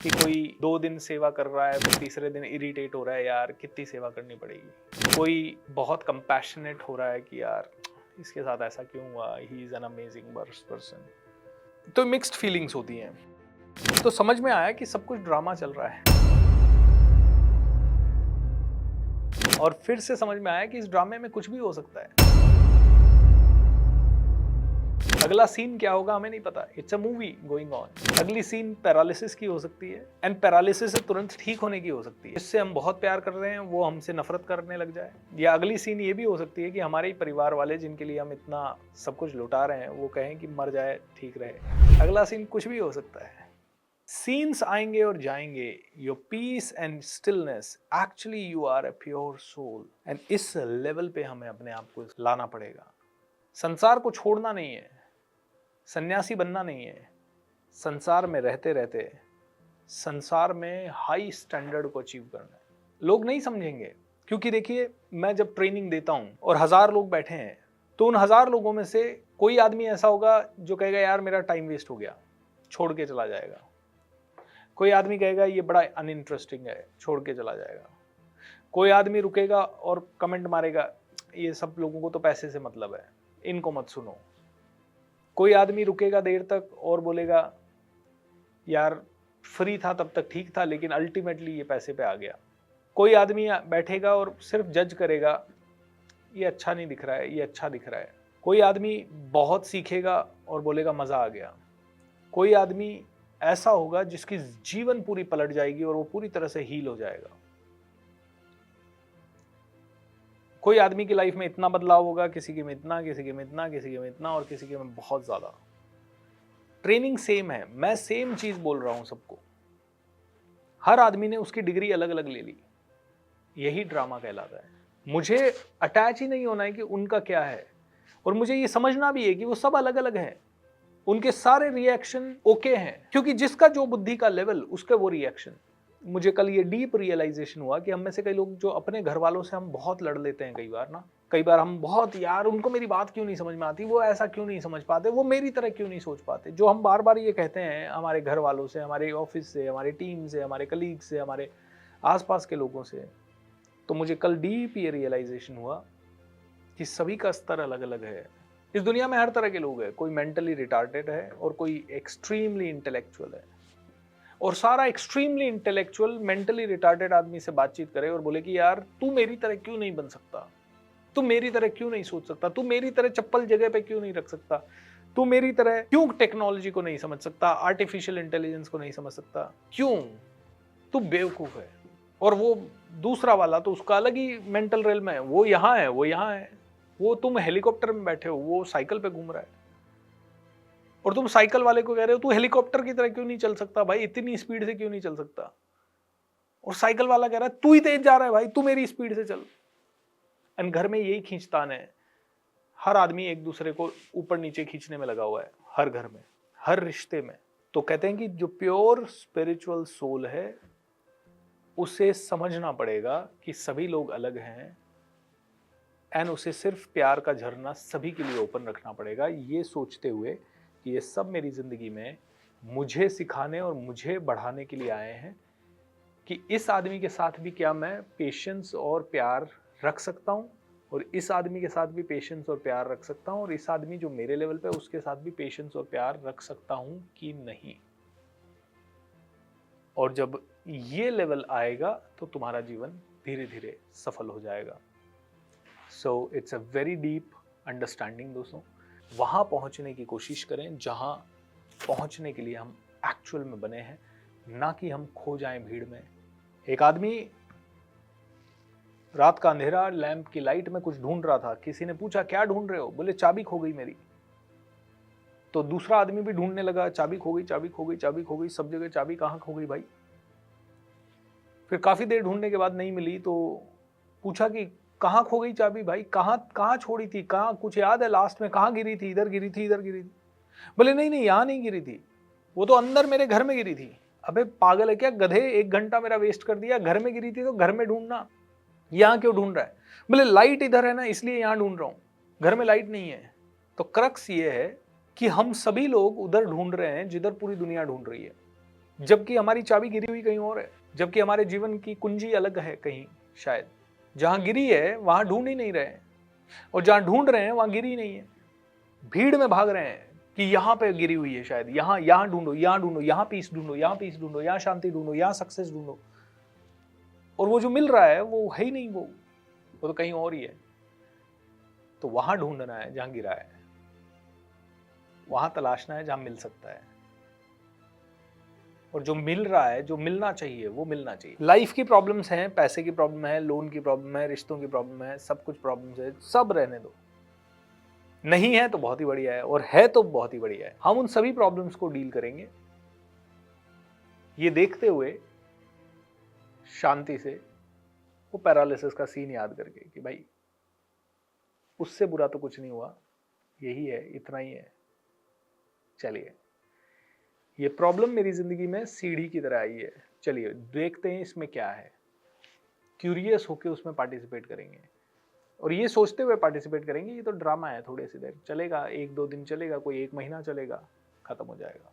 कि कोई 2 दिन सेवा कर रहा है, फिर तीसरे दिन इरिटेट हो रहा है, यार कितनी सेवा करनी पड़ेगी। कोई बहुत कंपैशनेट हो रहा है कि यार इसके साथ ऐसा क्यों हुआ, he is an amazing person. तो मिक्स्ड फीलिंग्स होती हैं। तो समझ में आया कि सब कुछ ड्रामा चल रहा है, और फिर से समझ में आया कि इस ड्रामे में कुछ भी हो सकता है। अगला सीन क्या होगा हमें नहीं पता। It's a movie going on. अगली सीन पैरालिसिस की हो सकती है, एंड पैरालिसिस से तुरंत ठीक होने की हो सकती है। जिससे हम बहुत प्यार कर रहे हैं वो हमसे नफरत करने लग जाए। या अगली सीन ये भी हो सकती है कि हमारे ही परिवार वाले जिनके लिए हम इतना सब कुछ लुटा रहे हैं वो कहें कि मर जाए ठीक रहे। अगला सीन कुछ भी हो सकता है। सीन्स आएंगे और जाएंगे। Your peace and stillness, actually you are a pure soul. And इस लेवल पे हमें अपने आप को लाना पड़ेगा। संसार को छोड़ना नहीं है, सन्यासी बनना नहीं है। संसार में रहते रहते संसार में हाई स्टैंडर्ड को अचीव करना है। लोग नहीं समझेंगे, क्योंकि देखिए मैं जब ट्रेनिंग देता हूं और 1000 लोग बैठे हैं, तो उन 1000 लोगों में से कोई आदमी ऐसा होगा जो कहेगा यार मेरा टाइम वेस्ट हो गया, छोड़ के चला जाएगा। कोई आदमी कहेगा ये बड़ा अनइंटरेस्टिंग है, छोड़ के चला जाएगा। कोई आदमी रुकेगा और कमेंट मारेगा ये सब लोगों को तो पैसे से मतलब है, इनको मत सुनो। कोई आदमी रुकेगा देर तक और बोलेगा यार फ्री था तब तक ठीक था, लेकिन अल्टीमेटली ये पैसे पे आ गया। कोई आदमी बैठेगा और सिर्फ जज करेगा, ये अच्छा नहीं दिख रहा है, ये अच्छा दिख रहा है। कोई आदमी बहुत सीखेगा और बोलेगा मजा आ गया। कोई आदमी ऐसा होगा जिसकी जीवन पूरी पलट जाएगी और वो पूरी तरह से हील हो जाएगा। कोई आदमी की लाइफ में इतना बदलाव होगा, किसी के में इतना, किसी के में इतना, किसी के में इतना, और किसी के में बहुत ज्यादा। ट्रेनिंग सेम है, मैं सेम चीज बोल रहा हूं सबको। हर आदमी ने उसकी डिग्री अलग अलग ले ली, यही ड्रामा कहलाता है। मुझे अटैच ही नहीं होना है कि उनका क्या है, और मुझे ये समझना भी है कि वो सब अलग अलग हैं। उनके सारे रिएक्शन ओके हैं, क्योंकि जिसका जो बुद्धि का लेवल उसके वो रिएक्शन। मुझे कल ये डीप रियलाइजेशन हुआ कि हम में से कई लोग जो अपने घर वालों से हम बहुत लड़ लेते हैं, कई बार हम बहुत, यार उनको मेरी बात क्यों नहीं समझ में आती, वो ऐसा क्यों नहीं समझ पाते, वो मेरी तरह क्यों नहीं सोच पाते। जो हम बार बार ये कहते हैं हमारे घर वालों से, हमारे ऑफिस से, हमारी टीम से, हमारे कलीग से, हमारे आसपास के लोगों से। तो मुझे कल डीप ये रियलाइजेशन हुआ कि सभी का स्तर अलग अलग है। इस दुनिया में हर तरह के लोग हैं। कोई मेंटली रिटार्डेड है और कोई एक्सट्रीमली इंटेलेक्चुअल है। और सारा एक्सट्रीमली इंटेलेक्चुअल मेंटली रिटार्डेड आदमी से बातचीत करे और बोले कि यार तू मेरी तरह क्यों नहीं बन सकता, तू मेरी तरह क्यों नहीं सोच सकता, तू मेरी तरह चप्पल जगह पे क्यों नहीं रख सकता, तू मेरी तरह क्यों टेक्नोलॉजी को नहीं समझ सकता, आर्टिफिशियल इंटेलिजेंस को नहीं समझ सकता, क्यों, तू बेवकूफ है। और वो दूसरा वाला तो उसका अलग ही मेंटल रेल है, वो यहाँ है, वो यहाँ है। वो तुम हेलीकॉप्टर में बैठे हो, वो साइकिल पे घूम रहा है, और तुम साइकिल वाले को कह रहे हो तू हेलीकॉप्टर की तरह क्यों नहीं चल सकता भाई, इतनी स्पीड से क्यों नहीं चल सकता। और साइकिल वाला कह रहा है तू ही तेज जा रहा है भाई, तू मेरी स्पीड से चल। एंड घर में यही खींचतान है। हर आदमी एक दूसरे को ऊपर नीचे खींचने में लगा हुआ है, हर घर में, हर रिश्ते में। तो कहते हैं कि जो प्योर स्पिरिचुअल सोल है उसे समझना पड़ेगा कि सभी लोग अलग हैं, एंड उसे सिर्फ प्यार का झरना सभी के लिए ओपन रखना पड़ेगा, ये सोचते हुए कि ये सब मेरी जिंदगी में मुझे सिखाने और मुझे बढ़ाने के लिए आए हैं, कि इस आदमी के साथ भी क्या मैं पेशेंस और प्यार रख सकता हूँ, और इस आदमी के साथ भी पेशेंस और प्यार रख सकता हूँ, और इस आदमी जो मेरे लेवल पे उसके साथ भी पेशेंस और प्यार रख सकता हूँ कि नहीं। और जब ये लेवल आएगा तो तुम्हारा जीवन धीरे धीरे सफल हो जाएगा। So it's a very deep understanding दोस्तों। वहां पहुंचने की कोशिश करें जहां पहुंचने के लिए हम एक्चुअल में बने हैं, ना कि हम खो जाएं भीड़ में। एक आदमी रात का अंधेरा, लैंप की लाइट में कुछ ढूंढ रहा था। किसी ने पूछा क्या ढूंढ रहे हो, बोले चाबी खो गई मेरी। तो दूसरा आदमी भी ढूंढने लगा, चाबी खो गई, चाबी खो गई, चाबी खो गई, सब जगह चाबी कहाँ खो गई भाई। फिर काफी देर ढूंढने के बाद नहीं मिली, तो पूछा कि कहाँ खो गई चाबी भाई, कहाँ कहाँ छोड़ी थी, कहाँ, कुछ याद है लास्ट में कहाँ गिरी थी, इधर गिरी थी, इधर गिरी थी। बोले नहीं नहीं यहाँ नहीं गिरी थी, वो तो अंदर मेरे घर में गिरी थी। अबे पागल है क्या गधे, 1 घंटा मेरा वेस्ट कर दिया। घर में गिरी थी तो घर में ढूंढना, यहाँ क्यों ढूंढ रहा है। बोले लाइट इधर है ना इसलिए यहाँ ढूंढ रहा हूँ, घर में लाइट नहीं है। तो क्रक्स ये है कि हम सभी लोग उधर ढूंढ रहे हैं जिधर पूरी दुनिया ढूंढ रही है। जबकि हमारी चाबी गिरी हुई कहीं और है, जबकि हमारे जीवन की कुंजी अलग है कहीं शायद। जहां गिरी है वहां ढूंढ ही नहीं रहे हैं, और जहां ढूंढ रहे हैं वहां गिरी नहीं है। भीड़ में भाग रहे हैं कि यहाँ पे गिरी हुई है शायद, यहाँ ढूंढो, यहाँ ढूंढो, यहाँ पीस ढूंढो, यहाँ पीस ढूंढो, यहाँ शांति ढूंढो, यहाँ सक्सेस ढूंढो। और वो जो मिल रहा है वो है ही नहीं, वो तो कहीं और ही है। तो वहां ढूंढना है जहां गिरा है, वहां तलाशना है जहां मिल सकता है। और जो मिल रहा है, जो मिलना चाहिए वो मिलना चाहिए। लाइफ की प्रॉब्लम्स हैं, पैसे की प्रॉब्लम है, लोन की प्रॉब्लम है, रिश्तों की प्रॉब्लम है, सब कुछ प्रॉब्लम्स है, सब रहने दो। नहीं है तो बहुत ही बढ़िया है, और है तो बहुत ही बढ़िया है। हम उन सभी प्रॉब्लम्स को डील करेंगे ये देखते हुए, शांति से, वो पैरालिसिस का सीन याद करके कि भाई उससे बुरा तो कुछ नहीं हुआ, यही है, इतना ही है, चलिए ये प्रॉब्लम मेरी जिंदगी में सीढ़ी की तरह आई है, चलिए देखते हैं इसमें क्या है। क्यूरियस होके उसमें पार्टिसिपेट करेंगे, और ये सोचते हुए पार्टिसिपेट करेंगे ये तो ड्रामा है, थोड़े सी देर चलेगा, 1-2 दिन चलेगा, कोई 1 महीना चलेगा, खत्म हो जाएगा।